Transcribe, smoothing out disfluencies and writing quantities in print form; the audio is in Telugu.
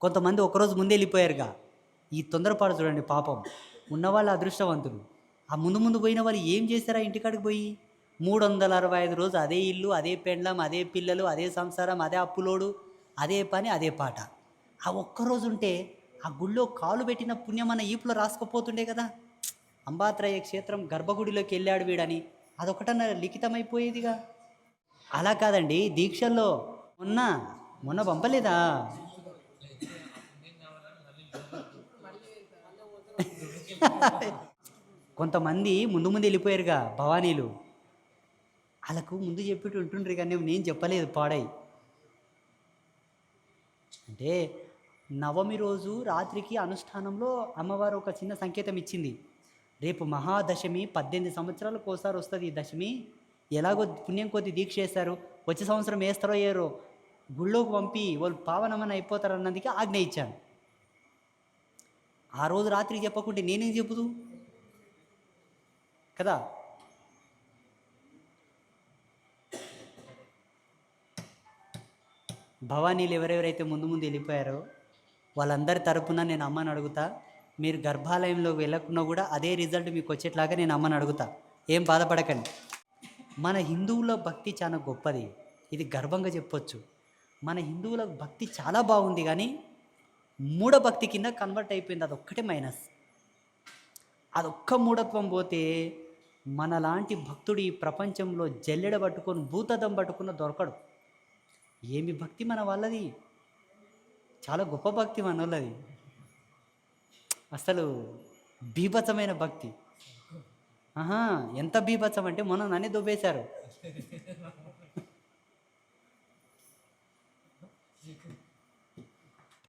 కొంతమంది ఒకరోజు ముందే వెళ్ళిపోయారుగా. ఈ తొందరపాటు చూడండి పాపం. ఉన్నవాళ్ళు అదృష్టవంతులు. ఆ ముందు ముందు పోయిన వాళ్ళు ఏం చేశారా ఇంటికాడికి పోయి? 365 రోజులు అదే ఇల్లు, అదే పెండ్లం, అదే పిల్లలు, అదే సంసారం, అదే అప్పులోడు, అదే పని, అదే పాట. ఆ ఒక్కరోజుంటే ఆ గుళ్ళో కాలు పెట్టిన పుణ్యం అన్న ఈపులో రాసుకుపోతుండే కదా! అంబాత్రయ క్షేత్రం గర్భగుడిలోకెళ్ళాడు వీడని అదొకటన్నా లిఖితమైపోయేదిగా. అలా కాదండి దీక్షల్లో మొన్న, మొన్న పంపలేదా? కొంతమంది ముందు ముందు వెళ్ళిపోయారుగా భవానీలు. ఆళ్ళకు ముందు చెప్పేటి ఉంటుండ్రు గానీ నేను చెప్పలేదు పాడై. అంటే నవమి రోజు రాత్రికి అనుష్ఠానంలో అమ్మవారు ఒక చిన్న సంకేతం ఇచ్చింది. రేపు మహాదశమి 18 సంవత్సరాలకు ఓసారి వస్తది ఈ దశమి. ఎలాగో పుణ్యం కొద్దీ దీక్ష చేశారు. వచ్చే సంవత్సరం ఏస్తారో ఏయరో గుళ్ళోకి పంపి వాళ్ళు పావనమని అయిపోతారన్నందుకే ఆజ్ఞ ఇచ్చాను. ఆ రోజు రాత్రికి చెప్పకుంటే నేనేం చెప్పుదు కదా! భవానీలు ఎవరెవరైతే ముందు ముందు వెళ్ళిపోయారో వాళ్ళందరి తరపున నేను అమ్మని అడుగుతా. మీరు గర్భాలయంలోకి వెళ్ళకున్నా కూడా అదే రిజల్ట్ మీకు వచ్చేట్లాగా నేను అమ్మని అడుగుతా. ఏం బాధపడకండి. మన హిందువుల భక్తి చాలా గొప్పది. ఇది గర్వంగా చెప్పొచ్చు. మన హిందువుల భక్తి చాలా బాగుంది కానీ మూఢభక్తి కింద కన్వర్ట్ అయిపోయింది. అదొక్కటే మైనస్. అదొక్క మూఢత్వం పోతే మనలాంటి భక్తుడు ఈ ప్రపంచంలో జల్లెడ పట్టుకొని భూతద్దం పట్టుకున్న దొరకడు. ఏమి భక్తి మన వాళ్ళది. చాలా గొప్ప భక్తి మనోళ్ళది. అసలు బీభత్సమైన భక్తి. ఆహా! ఎంత బీభత్సం అంటే మొన్న నన్నే దొబ్బేశారు.